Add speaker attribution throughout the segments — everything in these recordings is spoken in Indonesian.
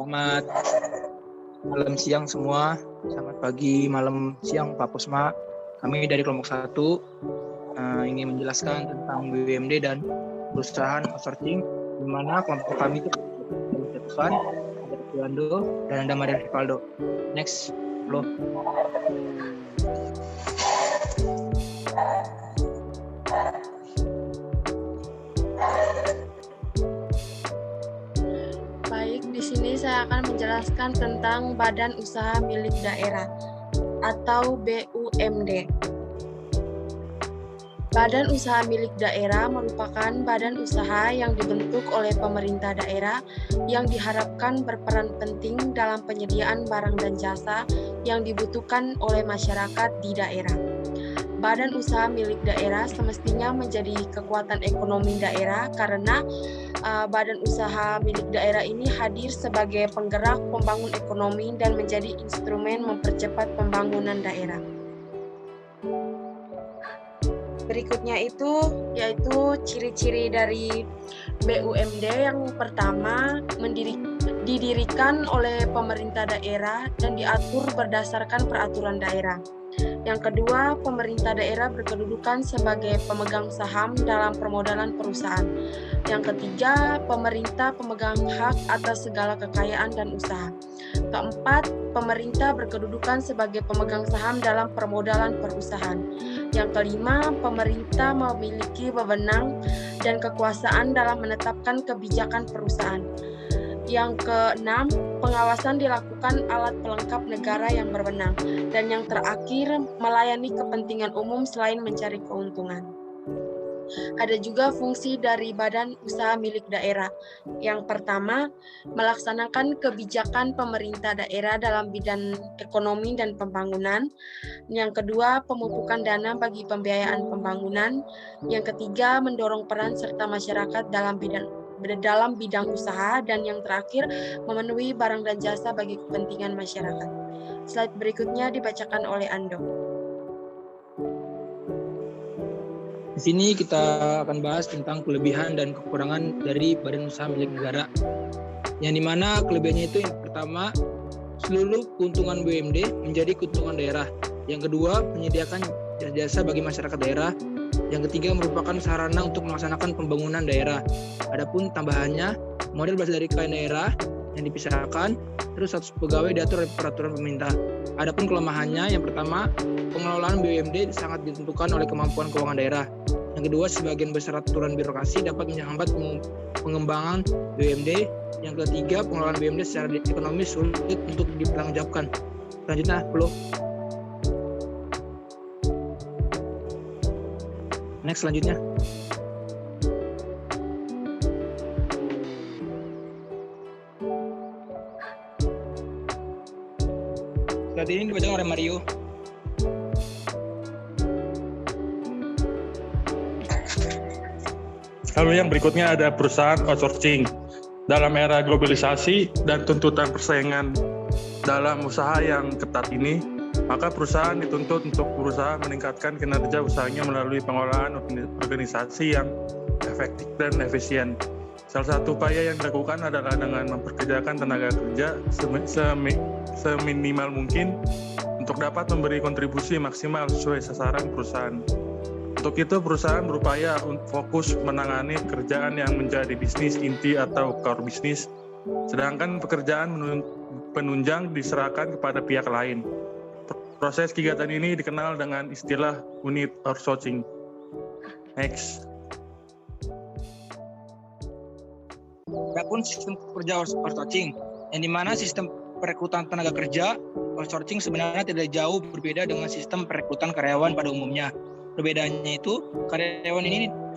Speaker 1: Selamat malam siang semua. Selamat pagi, malam, siang Pak Pusma. Kami dari kelompok 1 ingin menjelaskan tentang BUMD dan perusahaan outsourcing, di mana kelompok kami itu ada Stefan, ada Fernando, dan ada Maria Rivaldo. Next, lo.
Speaker 2: Di sini saya akan menjelaskan tentang Badan Usaha Milik Daerah atau BUMD. Badan Usaha Milik Daerah merupakan badan usaha yang dibentuk oleh pemerintah daerah yang diharapkan berperan penting dalam penyediaan barang dan jasa yang dibutuhkan oleh masyarakat di daerah. Badan usaha milik daerah semestinya menjadi kekuatan ekonomi daerah karena badan usaha milik daerah ini hadir sebagai penggerak pembangun ekonomi dan menjadi instrumen mempercepat pembangunan daerah. Berikutnya yaitu ciri-ciri dari BUMD. Yang pertama, didirikan oleh pemerintah daerah dan diatur berdasarkan peraturan daerah. Yang kedua, pemerintah daerah berkedudukan sebagai pemegang saham dalam permodalan perusahaan. Yang ketiga, pemerintah pemegang hak atas segala kekayaan dan usaha. Keempat, pemerintah berkedudukan sebagai pemegang saham dalam permodalan perusahaan. Yang kelima, pemerintah memiliki wewenang dan kekuasaan dalam menetapkan kebijakan perusahaan. Yang keenam, pengawasan dilakukan alat pelengkap negara yang berwenang. Dan yang terakhir, melayani kepentingan umum selain mencari keuntungan. Ada juga fungsi dari badan usaha milik daerah. Yang pertama, melaksanakan kebijakan pemerintah daerah dalam bidang ekonomi dan pembangunan. Yang kedua, pemupukan dana bagi pembiayaan pembangunan. Yang ketiga, mendorong peran serta masyarakat dalam bidang usaha. Dan yang terakhir, memenuhi barang dan jasa bagi kepentingan masyarakat. Slide berikutnya dibacakan oleh Ando.
Speaker 1: Di sini kita akan bahas tentang kelebihan dan kekurangan dari badan usaha milik negara. Yang dimana kelebihannya itu yang pertama, seluruh keuntungan BUMD menjadi keuntungan daerah. Yang kedua, menyediakan jasa bagi masyarakat daerah. Yang ketiga, merupakan sarana untuk melaksanakan pembangunan daerah. Adapun tambahannya, model berasal dari kekayaan daerah yang dipisahkan, terus status pegawai diatur oleh peraturan pemerintah. Adapun kelemahannya, yang pertama, pengelolaan BUMD sangat ditentukan oleh kemampuan keuangan daerah. Yang kedua, sebagian besar aturan birokrasi dapat menghambat pengembangan BUMD. Yang ketiga, pengelolaan BUMD secara ekonomis sulit untuk dipertanggungjawabkan. Selanjutnya, next selanjutnya. Saat ini dibacakan oleh Mario.
Speaker 3: Lalu yang berikutnya ada perusahaan outsourcing. Dalam era globalisasi dan tuntutan persaingan dalam usaha yang ketat ini, maka perusahaan dituntut untuk berusaha meningkatkan kinerja usahanya melalui pengolahan organisasi yang efektif dan efisien. Salah satu upaya yang dilakukan adalah dengan memperkerjakan tenaga kerja seminimal mungkin untuk dapat memberi kontribusi maksimal sesuai sasaran perusahaan. Untuk itu, perusahaan berupaya fokus menangani pekerjaan yang menjadi bisnis inti atau core bisnis, sedangkan pekerjaan penunjang diserahkan kepada pihak lain. Proses kegiatan ini dikenal dengan istilah unit outsourcing. Next.
Speaker 1: Adapun sistem kerja outsourcing, yang dimana sistem perekrutan tenaga kerja outsourcing sebenarnya tidak jauh berbeda dengan sistem perekrutan karyawan pada umumnya. Perbedaannya itu, karyawan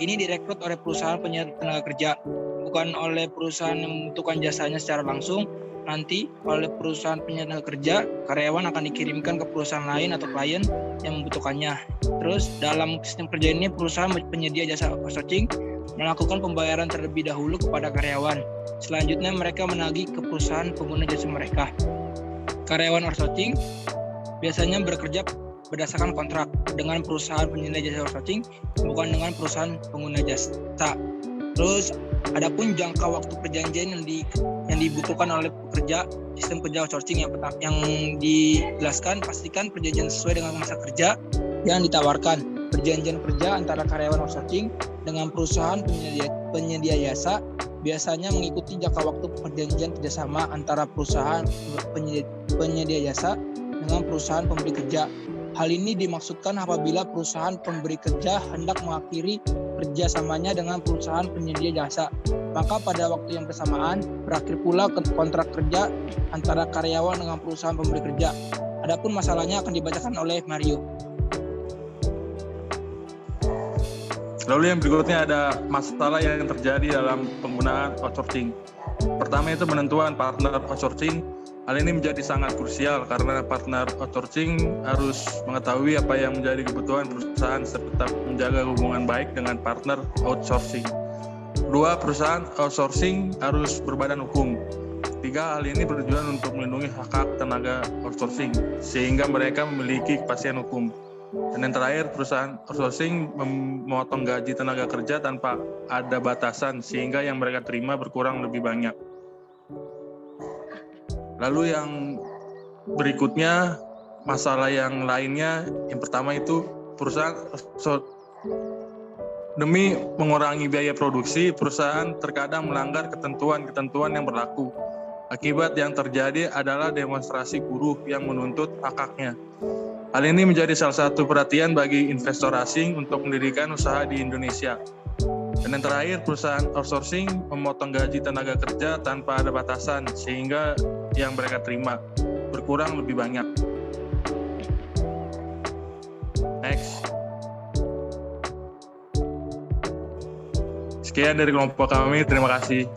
Speaker 1: ini direkrut oleh perusahaan penyedia tenaga kerja, bukan oleh perusahaan yang membutuhkan jasanya secara langsung. Nanti oleh perusahaan penyedia tenaga kerja, karyawan akan dikirimkan ke perusahaan lain atau klien yang membutuhkannya. Terus dalam sistem kerja ini, perusahaan penyedia jasa outsourcing melakukan pembayaran terlebih dahulu kepada karyawan. Selanjutnya mereka menagih ke perusahaan pengguna jasa mereka. Karyawan outsourcing biasanya bekerja berdasarkan kontrak dengan perusahaan penyedia jasa outsourcing, bukan dengan perusahaan pengguna jasa. Terus Adapun jangka waktu perjanjian yang dibutuhkan oleh pekerja, sistem kerja outsourcing yang dijelaskan, pastikan perjanjian sesuai dengan masa kerja yang ditawarkan. Perjanjian kerja antara karyawan outsourcing dengan perusahaan penyedia jasa biasanya mengikuti jangka waktu perjanjian kerjasama antara perusahaan penyedia jasa dengan perusahaan pemberi kerja. Hal ini dimaksudkan apabila perusahaan pemberi kerja hendak mengakhiri kerjasamanya dengan perusahaan penyedia jasa, maka pada waktu yang bersamaan berakhir pula kontrak kerja antara karyawan dengan perusahaan pemberi kerja. Adapun masalahnya akan dibacakan oleh Mario.
Speaker 3: Lalu yang berikutnya ada masalah yang terjadi dalam penggunaan outsourcing. Pertama itu penentuan partner outsourcing. Hal ini menjadi sangat krusial karena partner outsourcing harus mengetahui apa yang menjadi kebutuhan perusahaan serta menjaga hubungan baik dengan partner outsourcing. Kedua, perusahaan outsourcing harus berbadan hukum. Ketiga, hal ini bertujuan untuk melindungi hak tenaga outsourcing sehingga mereka memiliki kepastian hukum. Dan yang terakhir, perusahaan outsourcing memotong gaji tenaga kerja tanpa ada batasan sehingga yang mereka terima berkurang lebih banyak. Lalu yang berikutnya, masalah yang lainnya, yang pertama itu perusahaan demi mengurangi biaya produksi, perusahaan terkadang melanggar ketentuan-ketentuan yang berlaku. Akibat yang terjadi adalah demonstrasi buruh yang menuntut hak-haknya. Hal ini menjadi salah satu perhatian bagi investor asing untuk mendirikan usaha di Indonesia. Dan yang terakhir, perusahaan outsourcing memotong gaji tenaga kerja tanpa ada batasan sehingga yang mereka terima berkurang lebih banyak. Next. Sekian dari kelompok kami, terima kasih.